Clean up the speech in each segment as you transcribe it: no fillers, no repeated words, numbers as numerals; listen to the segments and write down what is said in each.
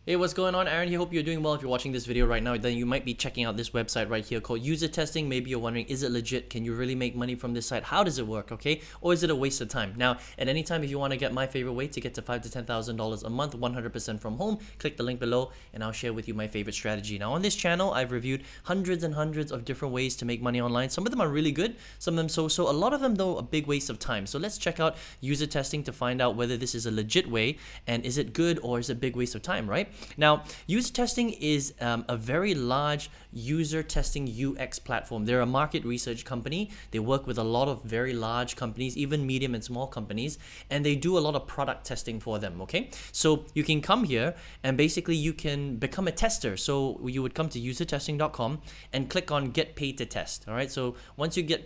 Hey, what's going on? Aaron here. Hope you're doing well. If you're watching this video right now, then you might be checking out this website right here called UserTesting. Maybe you're wondering, is it legit? Can you really make money from this site? How does it work, okay? Or is it a waste of time? Now, at any time, if you want to get my favorite way to get to $5,000 to $10,000 a month, 100% from home, click the link below and I'll share with you my favorite strategy. Now, on this channel, I've reviewed hundreds and hundreds of different ways to make money online. Some of them are really good, some of them so-so. A lot of them, though, a big waste of time. So let's check out UserTesting to find out whether this is a legit way and is it good or is it a big waste of time, right? Now, user testing is a very large user testing UX platform. They're a market research company. They work with a lot of very large companies, even medium and small companies, and they do a lot of product testing for them, okay? So you can come here and basically you can become a tester. So you would come to usertesting.com and click on get paid to test, all right? So once you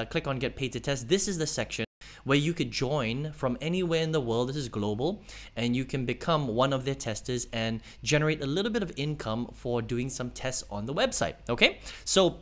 click on get paid to test, this is the section where you could join from anywhere in the world. This is global, and you can become one of their testers and generate a little bit of income for doing some tests on the website, okay? So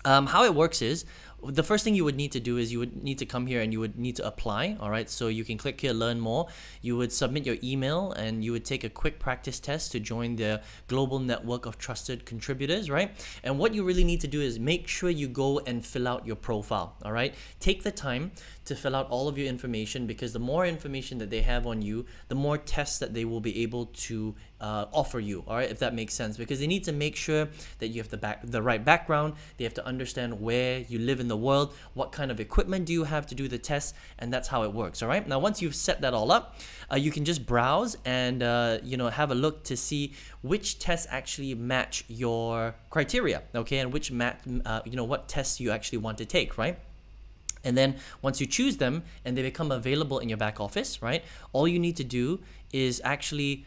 how it works is, the first thing you would need to do is you would need to come here and you would need to apply, all right? So you can click here, learn more. You would submit your email and you would take a quick practice test to join the global network of trusted contributors, right? And what you really need to do is make sure you go and fill out your profile, all right? Take the time to fill out all of your information, because the more information that they have on you, the more tests that they will be able to offer you, all right, if that makes sense, because they need to make sure that you have the right background. They have to understand where you live in the world, what kind of equipment do you have to do the tests, and that's how it works, all right? Now, once you've set that all up, you can just browse and have a look to see which tests actually match your criteria, okay, and which what tests you actually want to take, right? And then once you choose them and they become available in your back office, right, all you need to do is actually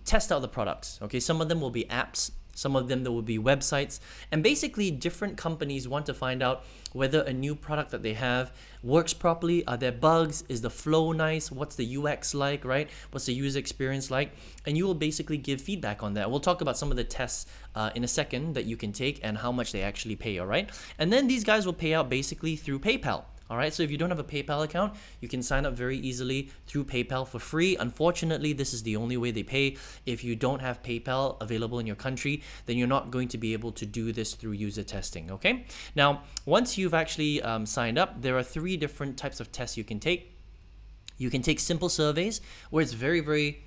test out the products, okay? Some of them will be apps, some of them there will be websites, and basically different companies want to find out whether a new product that they have works properly. Are there bugs? Is the flow nice? What's the UX like, right? What's the user experience like? And you will basically give feedback on that. We'll talk about some of the tests in a second that you can take and how much they actually pay, all right? And then these guys will pay out basically through PayPal. All right, so if you don't have a PayPal account, you can sign up very easily through PayPal for free. Unfortunately, this is the only way they pay. If you don't have PayPal available in your country, then you're not going to be able to do this through user testing, okay? Now, once you've actually signed up, there are 3 different types of tests you can take. You can take simple surveys where it's very, very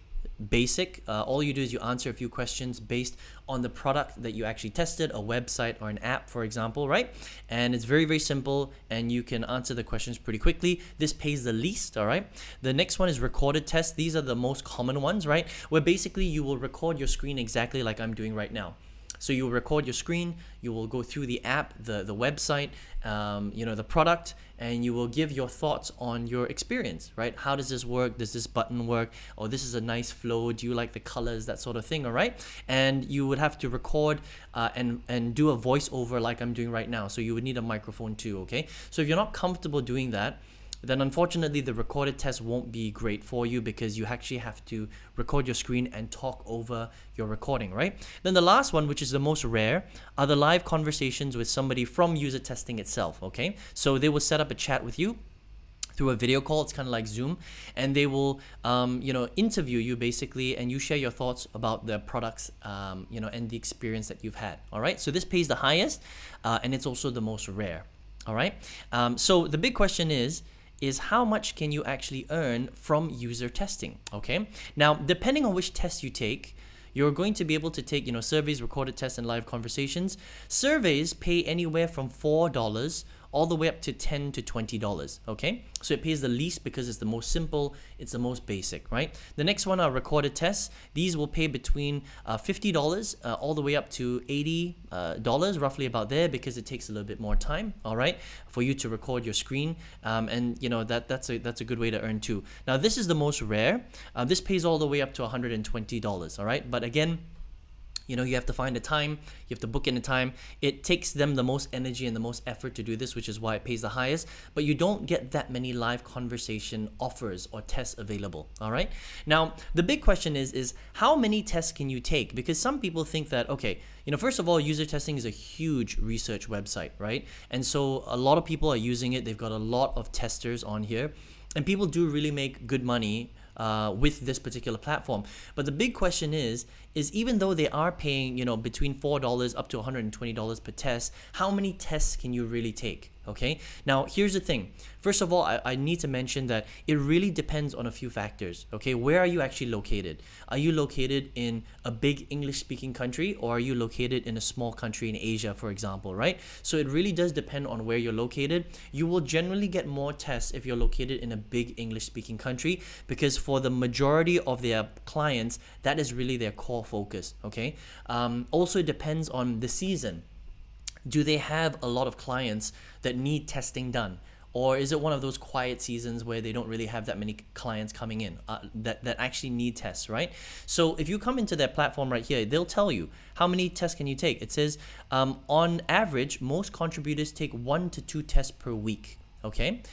basic. All you do is you answer a few questions based on the product that you actually tested, a website or an app, for example, right? And it's very, very simple and you can answer the questions pretty quickly. This pays the least, all right? The next one is recorded tests. These are the most common ones, right? Where basically you will record your screen exactly like I'm doing right now. So you will record your screen, you will go through the app, the website, the product, and you will give your thoughts on your experience, right? How does this work? Does this button work? Or this is a nice flow. Do you like the colors? That sort of thing, all right? And you would have to record and do a voiceover like I'm doing right now. So you would need a microphone too, okay? So if you're not comfortable doing that, then unfortunately the recorded test won't be great for you, because you actually have to record your screen and talk over your recording, right? Then the last one, which is the most rare, are the live conversations with somebody from user testing itself, okay? So they will set up a chat with you through a video call. It's kind of like Zoom, and they will interview you basically, and you share your thoughts about the products and the experience that you've had, all right? So this pays the highest and it's also the most rare, all right? So the big question is how much can you actually earn from user testing, okay? Now, depending on which test you take, you're going to be able to take, surveys, recorded tests, and live conversations. Surveys pay anywhere from $4 all the way up to $10 to $20, okay? So it pays the least because it's the most simple, it's the most basic, right? The next one are recorded tests. These will pay between $50 all the way up to $80, roughly about there, because it takes a little bit more time, all right, for you to record your screen, and that's a good way to earn too. Now, this is the most rare. This pays all the way up to $120, all right? But again, you have to find a time, you have to book in a time. It takes them the most energy and the most effort to do this, which is why it pays the highest, but you don't get that many live conversation offers or tests available, all right? Now, the big question is how many tests can you take? Because some people think that, okay, first of all, user testing is a huge research website, right? And so a lot of people are using it. They've got a lot of testers on here, and people do really make good money with this particular platform. But the big question is even though they are paying, between $4 up to $120 per test, how many tests can you really take? Okay, now here's the thing. First of all, I need to mention that it really depends on a few factors. Okay, where are you actually located? Are you located in a big English speaking country, or are you located in a small country in Asia, for example, right? So it really does depend on where you're located. You will generally get more tests if you're located in a big English speaking country, because for the majority of their clients, that is really their core focus. Okay, also it depends on the season. Do they have a lot of clients that need testing done? Or is it one of those quiet seasons where they don't really have that many clients coming in that actually need tests, right? So if you come into their platform right here, they'll tell you how many tests can you take. It says on average, most contributors take 1 to 2 tests per week. Okay,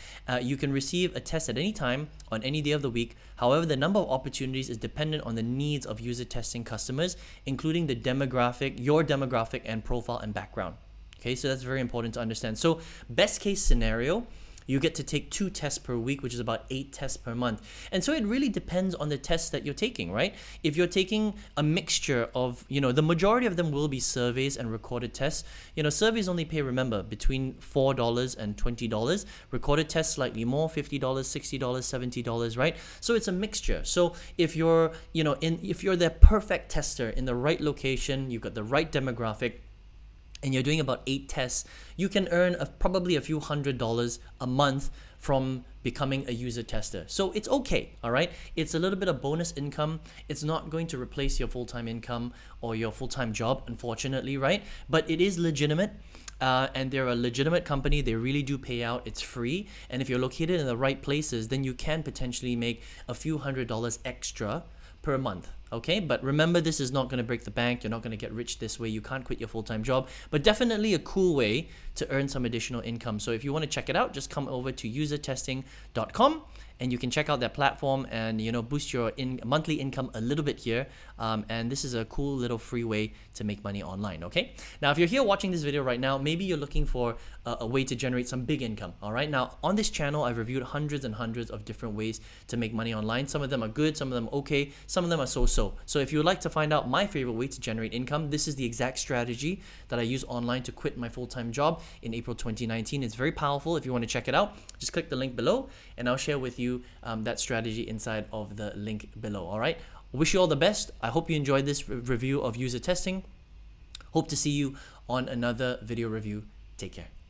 you can receive a test at any time on any day of the week. However, the number of opportunities is dependent on the needs of user testing customers, including the demographic, your demographic and profile and background. Okay, so that's very important to understand. So best case scenario, you get to take 2 tests per week, which is about 8 tests per month. And so it really depends on the tests that you're taking, right? If you're taking a mixture of, the majority of them will be surveys and recorded tests. Surveys only pay, remember, between $4 and $20. Recorded tests slightly more, $50, $60, $70, right? So it's a mixture. So if you're, if you're the perfect tester in the right location, you've got the right demographic, and you're doing about 8 tests, you can earn probably a few $100s a month from becoming a user tester. So it's okay, all right? It's a little bit of bonus income. It's not going to replace your full-time income or your full-time job, unfortunately, right? But it is legitimate. And they're a legitimate company. They really do pay out. It's free. And if you're located in the right places, then you can potentially make a few $100s extra per month. Okay, but remember, this is not going to break the bank. You're not going to get rich this way. You can't quit your full-time job, but definitely a cool way to earn some additional income. So if you want to check it out, just come over to usertesting.com and you can check out their platform and boost your monthly income a little bit here. And this is a cool little free way to make money online. Okay, now if you're here watching this video right now, maybe you're looking for a way to generate some big income. All right, now on this channel I've reviewed hundreds and hundreds of different ways to make money online. Some of them are good, some of them okay, some of them are so-so. So if you would like to find out my favorite way to generate income, this is the exact strategy that I use online to quit my full-time job in April 2019. It's very powerful. If you want to check it out, just click the link below and I'll share with you that strategy inside of the link below. All right, wish you all the best. I hope you enjoyed this review of user testing. Hope to see you on another video review. Take care.